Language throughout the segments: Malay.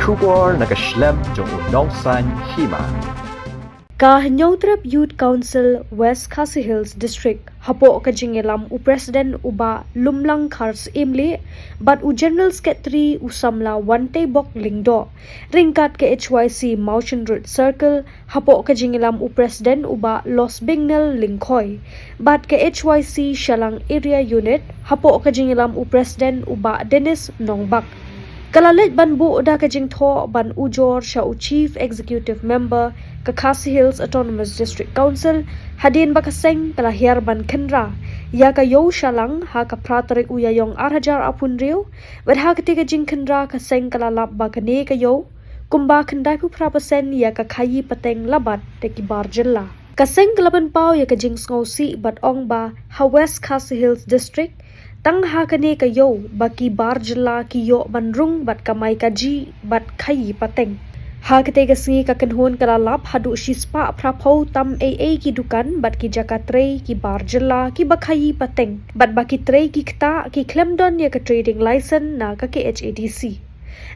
Shubor nakaslem jong unongsan hima. Kahanyotrap Youth Council West Khasi Hills District hapo kajingelam u President uba lumlang khars imli but u General Secretary usamla wante bok lingdo ringkat ke HYC Mountain Road Circle hapo kajingelam u President uba Los Bignel Lingkhoy but ke HYC Shalang Area Unit hapo kajingelam u President uba Dennis Nongbak. Kalalit ban bu da kajing tho ban ujor sha u Chief Executive Member ka Khasi Hills Autonomous District Council hadin bakaseng kalahir ban kenra ya ka yo shalang ha ka pratarik uyayong arhajar apun riu wad ha ketika jing kenra ka seng kalalap ba kane ka yo kumba kendai pu prapasen ya ka khayi pateng labat te ki barjella kaseng kalaban pau ya ka jing sngosi bat ong ba ha West Khasi Hills District tang ha kane ka yo baki barjella ki yo banrung bat kamai kaji bat khayi pateng ha kete gasngi ka kanhon kalalap hadu shispa prapho tam ki dukan bat ki jakatre ki barjella ki bakhayi pateng bat baki tre ki kta ki klemdon ya ka trading license na ka KHADC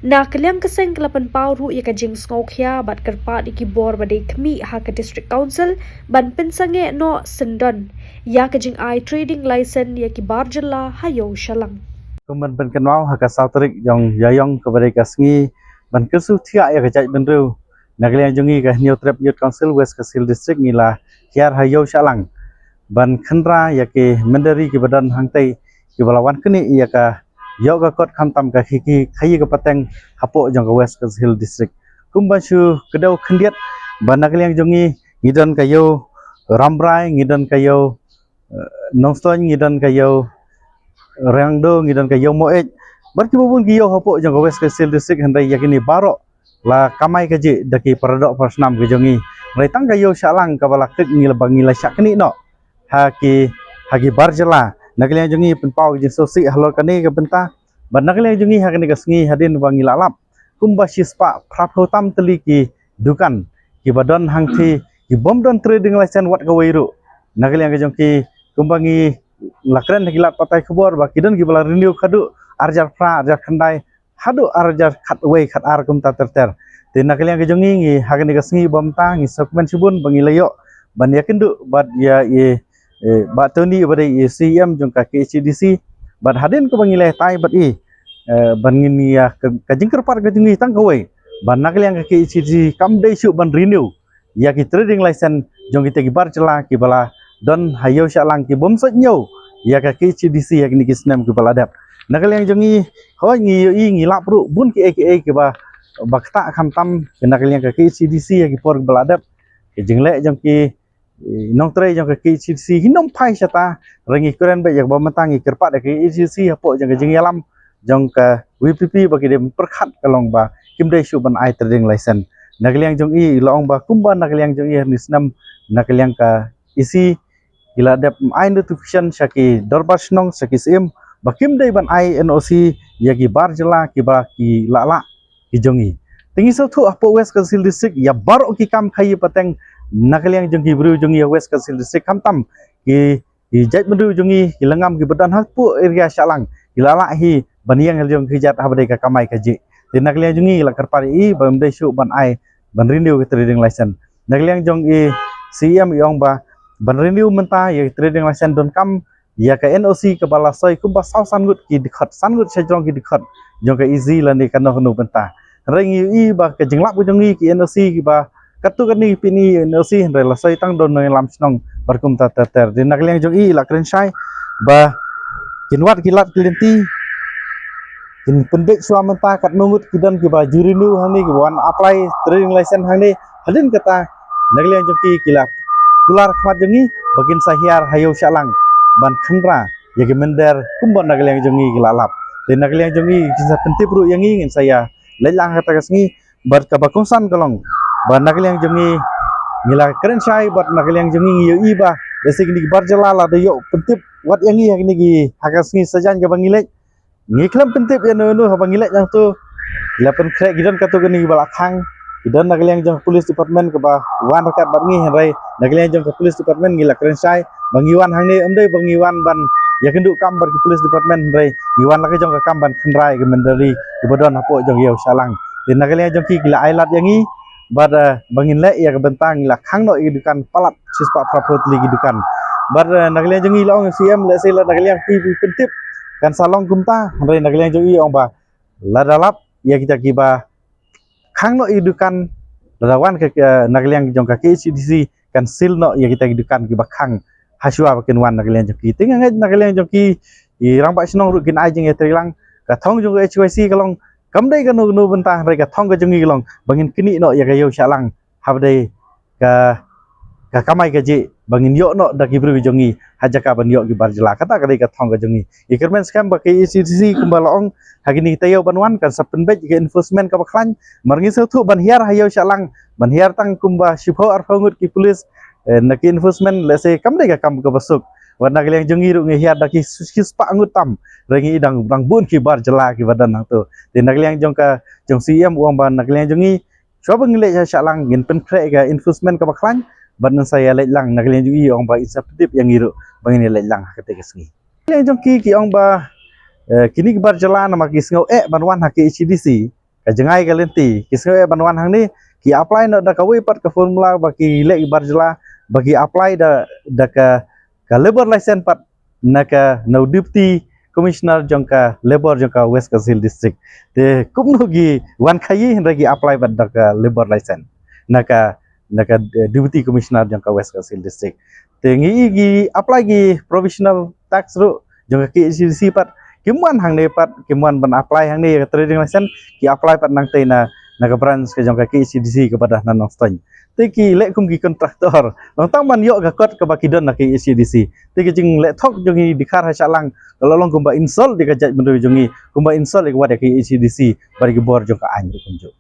na kalyang kaseng kalapan pau ya ka jing sngokhya bat karpa di ki bor badai kmi ha ka district council ban pensange no sendon ya ka jing ai trading license ya ki barjella hayo shalang kuman ben kenau ha ka sautrik jong yayong ka badai kasngi ban kesu thia ya kajai benru nagalian jungi ka Nyotrap Youth Council West Khasi Hills District ngila hiar hayo shalang ban khandra ya ke mendari ki badan hangtai ki balawan kini ya ka yo ka kot khamtam ka khiki khayi ka pateng hapo jong ka West Khasi Hills District kumbasu kedau khendiat ban nagalian jungi ngidon kayo rambrai ngidon kayo nongstoy ngidon kayo rangdo ngidon kayo moej barki bubun giyo hapo jong West Khasi Hills District handai yakini barok la kamai kaji daki paradok persnam ke jongi tang kayo shalang kabala kek ngila bangila syakni no haki barjela nagalian jongi penpau je sosi halor kani ke benta ban nagalian jongi hakani kasngi hadin bangila lap kumba shispa praphotam teli ki dukan ki badon hangti ki bomdon trading license wat ka wairu nagalian jongki kumbangi lakren hilat patai khobor bakidon ki bala renew khadu arjar pra arjar khandai hadu arjar khat away khat ar kum ta ter tin nakalian ke jongi ngi hagani kasngi bomta ngi sokmen subun bangilayo ban yakindu bad ya ba toni badai CM jong ka KCDC bad hadin ko bangilai tai bad ban ngini ya ka jingker par ka jongi tang kawai ban nakalian ke KCDC kam dai su ban renew ya ki trading license jong ki tegi bar cela ki bala don hayo shalang ki bom sotnyo ya ka KCDC ya ni kisnem ki bala dap nagalian jongi hoi ngi lap ru bun ki ki ba bakta khamtam nagalian ka KCDC ya ki por beladap ke jingle jong ki nong tre jong ka KCDC hinom pai sata rangi keren ba yak ba matangi kerpat ka KCDC hapo jong ka jingyalam jong ka WPP bagi dem perkhat kalong ba kimdai su ban ai trading license nagalian jong long ba kumba nagalian jong nisnam nagalian ka isi gila dap ai notification syaki dorbas nong syaki sim bakim dai ban ai NOC yagi barjela ki ba ki lala ki jongi tingi so thu apo West Khasi Hills District ya bar ki kam khayi pateng nakaliang jongi bru jongi West Khasi Hills District kamtam ki jait bru jongi ki langam ki badan hapu area shalang ki lala hi baniang hel jong ki jat habade ka kamai kaji tin nakaliang jongi la karpari bam dai su ban ai ban renew ki trading license nakaliang jong CM yong ba ban renew menta ya trading license don kam ya ka NOC ke bala soi kumba sau sangut ki dikhat sangut sejrong ki dikhat jong ka easy la ni kano hnu benta rengi ba ke jinglap ku jongi ki NOC ki ba katu kani pini NOC re la soi tang don lam snong barkum ta ter din nakliang jong la kren sai ba kinwat kilat kilenti kin pendek suamenta kat numut kidan ki ba jurinu hani ki wan apply trading license hani hadin kata nakliang jong ki kilap kular khmat jongi bagin sahiar hayo shalang ban khandra ya ke mender kumbon nagaliang jongi gilalap de nagaliang jongi kisah pentip ru yang ingin saya lelang kata kasngi bar ka bakongsan kalong ban nagaliang jongi ngila keren sai bat nagaliang jongi yo iba desik ni barjala la de yo pentip wat yang ni gi hakasngi sajan ke bangilek ngiklam pentip ya no bangilek yang tu lapen krek gidan katu gani balakhang gidan nagaliang jong police department ke ba wan rakat bat ngi rai nagaliang jong ke police department ngila keren sai bangiwan hang ni emdai bangiwan ban ya kenduk kambar ke police department rai iwan lagi jong ke kamban khandrai ke mendari ke bodon hapo jong yau salang di nagalian jongki gila ailat yangi bar bangin le ya bentang la khang no idukan palat sispa prapot ligi dukan bar nagalian jongi long CM le sela nagalian pi pentip kan salong kumta re nagalian jongi ong ba la dalap ya kita kiba khang no idukan lawan ke nagalian jong ka KCDC kan sil no ya kita idukan kiba khang hasua bakin wan nagalian jongi tinga ngai nagalian jongi i rang ba sinong rukin ajeng ya trilang ka thong jong HYC kalong kamdai ka nu bentang re ka thong ka jongi kalong bangin kini no ya ka yo shalang habdai ka kamai ka je bangin yo no da kibru jongi hajaka ban yo ki barjela kata ka ka thong ka jongi ikermen scam ba ke ECDC kumbalaong hagini kita yo banwan kan sapenbej ke enforcement ka baklan marngi sautu ban hiar hayo shalang ban hiar tang kumba shipho ar phongut ki police na ki enforcement lese kamdai ka kam ka basuk warna kalian jongi ru ngi hiar da ki spa angutam rengi idang bang bun ki barjela ki badan nang tu de nagaliang jong ka jong CM uang ban nagaliang jongi coba ngile shalang ngin pen kre ka enforcement ka baklan ban saya lek lang nagalian jongi ong ba insaptip yang ngiru bangin lek lang ketika sengi nagaliang jong ki ong ba kini kibar jalan nama kisngau banwan hak ECDC ka jengai ka lenti kisngau banwan hang ni ki apply no da ka wipat ka formula bagi lek kibar jala bagi apply da ka labor license pat naka no deputy commissioner jongka labor jongka West Kasil district te kumno gi wan khayi ragi apply bad ka labor license naka deputy commissioner jongka West Kasil district te ngi gi apply gi provisional tax ru jongka KCDC pat kimuan hang ne pat kimuan ban apply hang ne trading license ki apply pat nang te na naga branch ke jongka KCDC kepada nanong stony teki lek kum ki kontraktor long tang man yo ga kot ka bakidon na ki ECDC teki jing lek thok jongi dikhar ha salang kalau long kumba install di kajat bendu jongi kumba install ek wada ki ECDC bari ki bor jong ka anj kunjo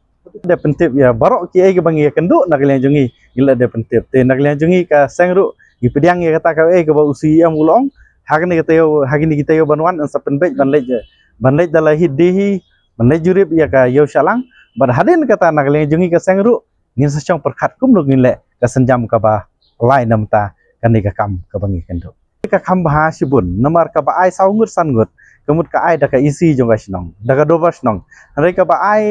de pentip ya barok ki ai ke bangi kendu na kalian jongi gila de pentip te na kalian jongi ka sengru ki pediang ya kata ka ke ba usi am ulong hagni kita yo banwan an sapenbej banlej dala hidhi banlej jurip ya ka yo salang bar hadin kata na kalian jongi ka sengru ngin sachong perkhat kum lu ngin le ka senjam ka ba lai namta kan ka kam ka bangi kendo ka kam ba sibun namar ka ba ai saungut sangut kemut ka ai da ka isi jong ka sinong da ka dobas nong re ka ba ai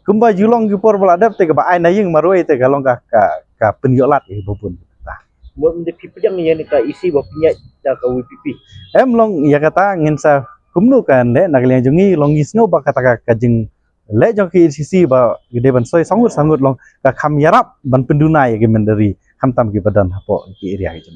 kumba julong gi por bala dap te ka ba ai naying maroi te ka long ka penyolat e bobun ta mo de pipidang ni ka isi ba pinya da ka WPP long ya kata ngin sa kumnu kan le nagalian jongi long isno ba kata ka jing le jong ki ECDC ba gede ban soy sangut long ka kham yarap ban pendunai ge mendari kham tam ki badan hapo ki area ki